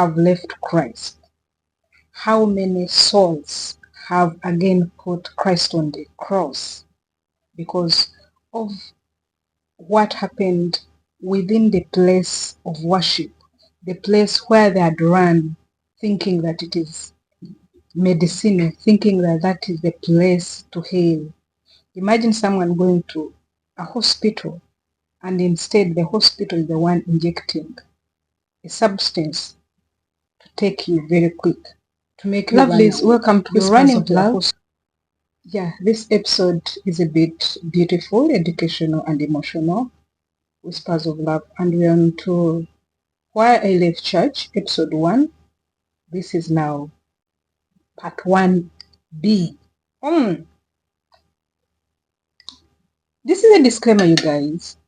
have left Christ? How many souls have again put Christ on the cross because of what happened within the place of worship, the place where they had run, thinking that it is medicine, thinking that that is the place to heal. Imagine someone going to a hospital and instead the hospital is the one injecting a substance to take you very quick, to make you Lovelies, welcome to Whispers of Love. Yeah, this episode is a bit beautiful, educational and emotional. Whispers of Love, and we're on to Why I Left Church, episode 1. This is now part 1B. This is a disclaimer, you guys.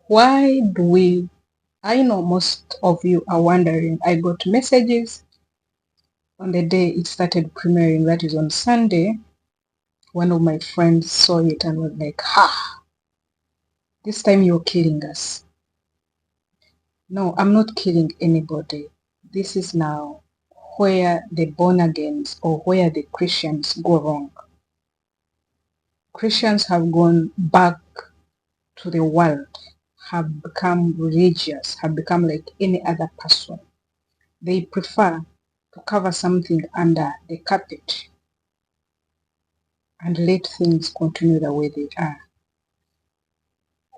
Why do we, I know most of you are wondering, I got messages on the day it started premiering, that is on Sunday. One of my friends saw it and was like, this time you're killing us. No, I'm not killing anybody. This is now where the born-agains or where the Christians go wrong. Christians have gone back to the world, have become religious, have become like any other person. They prefer to cover something under the carpet and let things continue the way they are.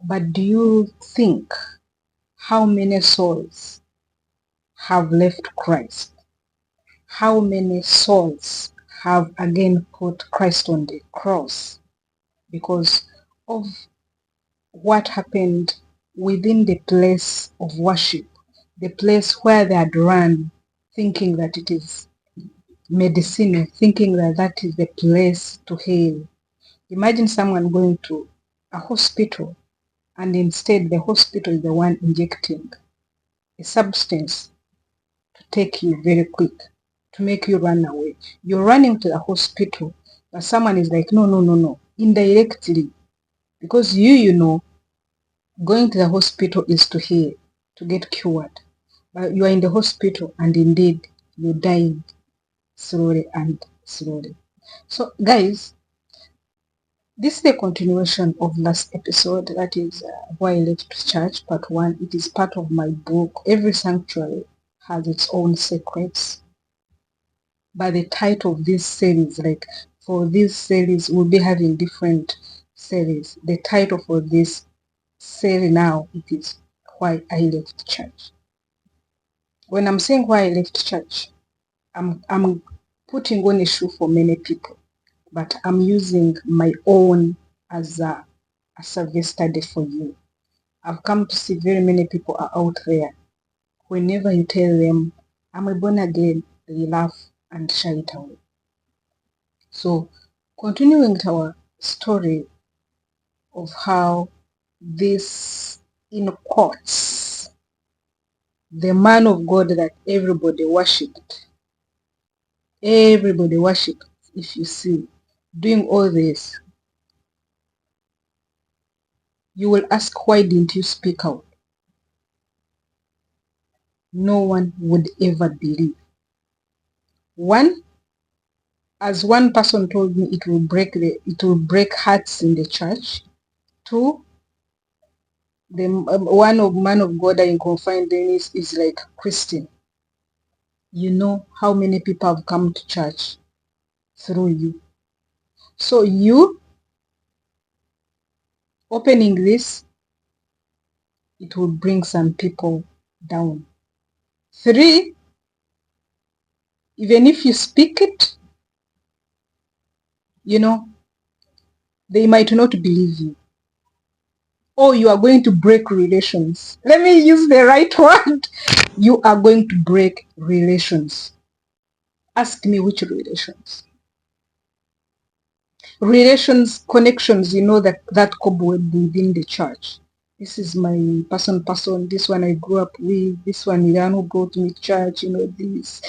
But do you think how many souls have left Christ? How many souls have again put Christ on the cross because of what happened within the place of worship, the place where they had run, thinking that it is medicine, thinking that that is the place to heal. Imagine someone going to a hospital and instead the hospital is the one injecting a substance to take you very quick, to make you run away. You're running to the hospital, but someone is like, no, indirectly. Because you know, going to the hospital is to heal, to get cured. But you are in the hospital and indeed you're dying slowly and slowly. So guys, this is the continuation of last episode, that is Why I Left Church, part 1. It is part of my book. Every sanctuary has its own secrets. By the title of this series, like for this series, we'll be having different series. The title for this series now, it is Why I Left Church. When I'm saying why I left church, I'm putting on a shoe for many people, but I'm using my own as a survey study for you. I've come to see very many people are out there. Whenever you tell them, I'm a born again, they laugh and shy it away. So, continuing with our story of how this, in quotes, the man of God that everybody worshipped, if you see, doing all this, you will ask, why didn't you speak out? No one would ever believe. One, as one person told me, it will break hearts in the church. Two, the man of God I confide in is like Christian. You know how many people have come to church through you. So you opening this, it will bring some people down. Three, even if you speak it, you know, they might not believe you. Or you are going to break relations. Let me use the right word. You are going to break relations. Ask me which relations. Relations, connections, you know, that cobweb within the church. This is my person, this one I grew up with, this one Iran who brought me church, you know, this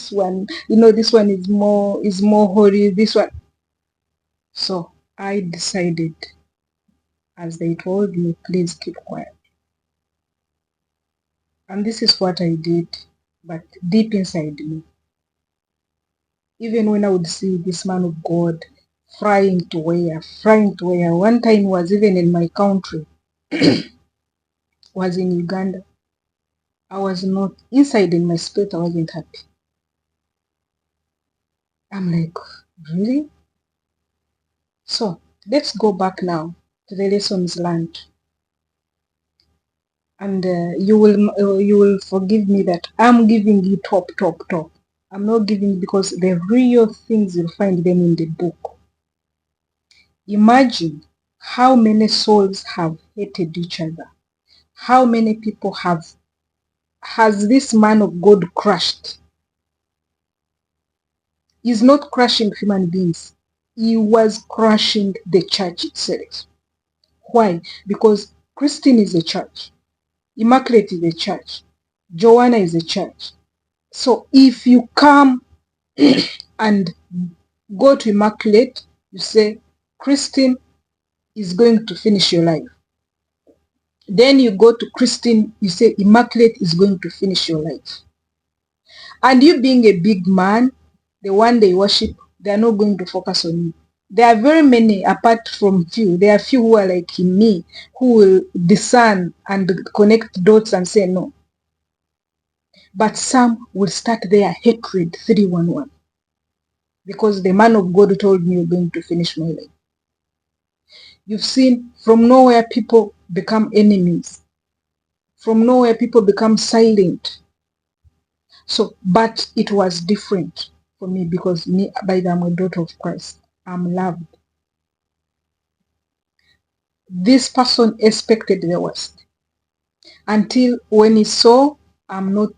one, you know, this one is more holy, this one. So I decided, as they told me, please keep quiet. And this is what I did. But deep inside me, even when I would see this man of God flying to where, one time was even in my country, was in Uganda. I was not, inside in my spirit, I wasn't happy. I'm like, really? So let's go back now to the lessons learned. And you will forgive me that I'm giving you top. I'm not giving because the real things you'll find them in the book. Imagine how many souls have hated each other. How many people has this man of God crushed? He's not crushing human beings. He was crushing the church itself. Why? Because Christine is a church. Immaculate is a church. Joanna is a church. So if you come and go to Immaculate, you say, Christine is going to finish your life. Then you go to Christine, you say, Immaculate is going to finish your life. And you being a big man, the one they worship, they are not going to focus on you. There are very many, apart from few, there are few who are like me, who will discern and connect dots and say no. But some will start their hatred 311. Because the man of God told me you're going to finish my life. You've seen from nowhere people become enemies. From nowhere people become silent. So, but it was different for me because me, by the I'm a daughter of Christ. I'm loved. This person expected the worst. Until when he saw I'm not,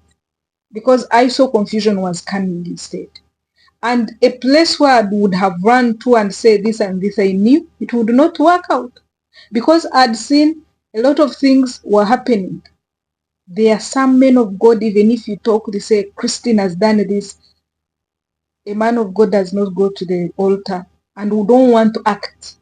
because I saw confusion was coming instead. And a place where I would have run to and say this and this, I knew it would not work out. Because I'd seen a lot of things were happening. There are some men of God, even if you talk, they say, Christine has done this. A man of God does not go to the altar and we don't want to act.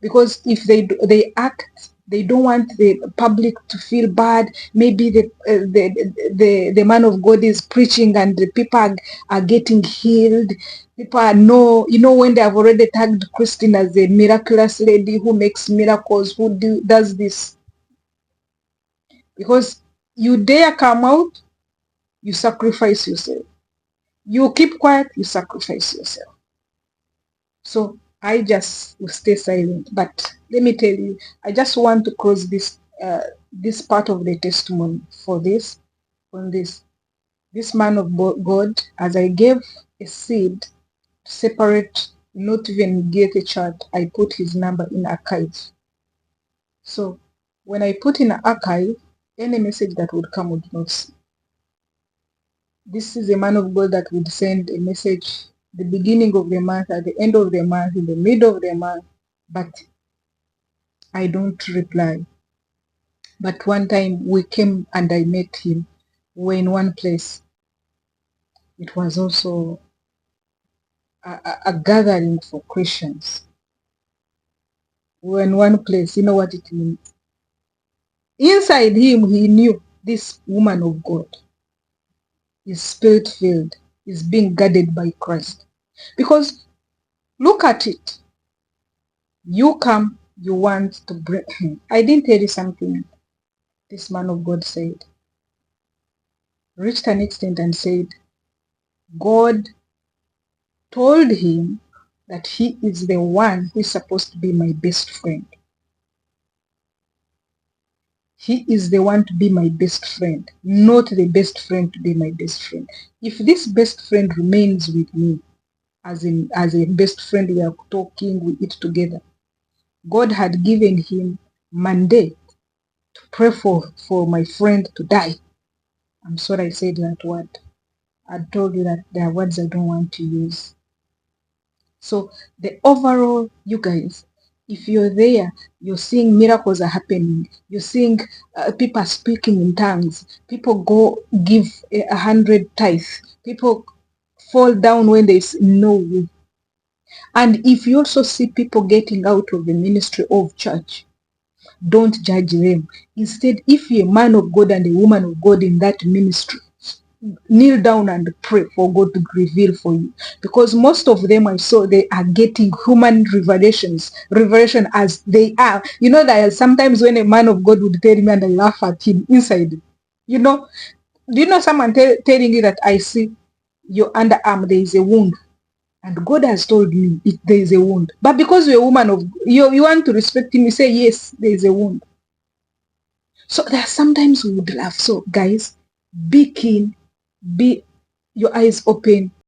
Because if they act, they don't want the public to feel bad. Maybe the man of God is preaching and the people are getting healed. People know, when they have already tagged Christine as a miraculous lady who makes miracles, who does this. Because you dare come out, you sacrifice yourself. You keep quiet, you sacrifice yourself. So I just will stay silent. But let me tell you, I just want to close this part of the testimony for this. On this man of God, as I gave a seed to separate, not even get a chart, I put his number in archive. So when I put in an archive, any message that would come would not see. This is a man of God that would send a message the beginning of the month, at the end of the month, in the middle of the month, but I don't reply. But one time we came and I met him. We were in one place. It was also a gathering for Christians. We were in one place. You know what it means? Inside him, he knew this woman of God is spirit-filled, is being guarded by Christ. Because look at it. You come, you want to bring him. I didn't tell you something this man of God said. Reached an extent and said, God told him that he is the one who is supposed to be my best friend. He is the one to be my best friend, not the best friend to be my best friend. If this best friend remains with me, as a best friend, we are talking, we eat together, God had given him mandate to pray for my friend to die. I'm sorry I said that word. I told you that there are words I don't want to use. So the overall, you guys, if you're there, you're seeing miracles are happening. You're seeing people speaking in tongues. People go give 100 tithes. People fall down when there's no way. And if you also see people getting out of the ministry of church, don't judge them. Instead, if you're a man of God and a woman of God in that ministry, kneel down and pray for God to reveal for you. Because most of them I saw, they are getting human revelation as they are. You know that sometimes when a man of God would tell me and I laugh at him inside, you know, do you know someone telling you that I see your underarm, there is a wound. And God has told me there is a wound. But because you're a woman of, you want to respect him, you say, yes, there is a wound. So there are sometimes we would laugh. So guys, be keen, be your eyes open,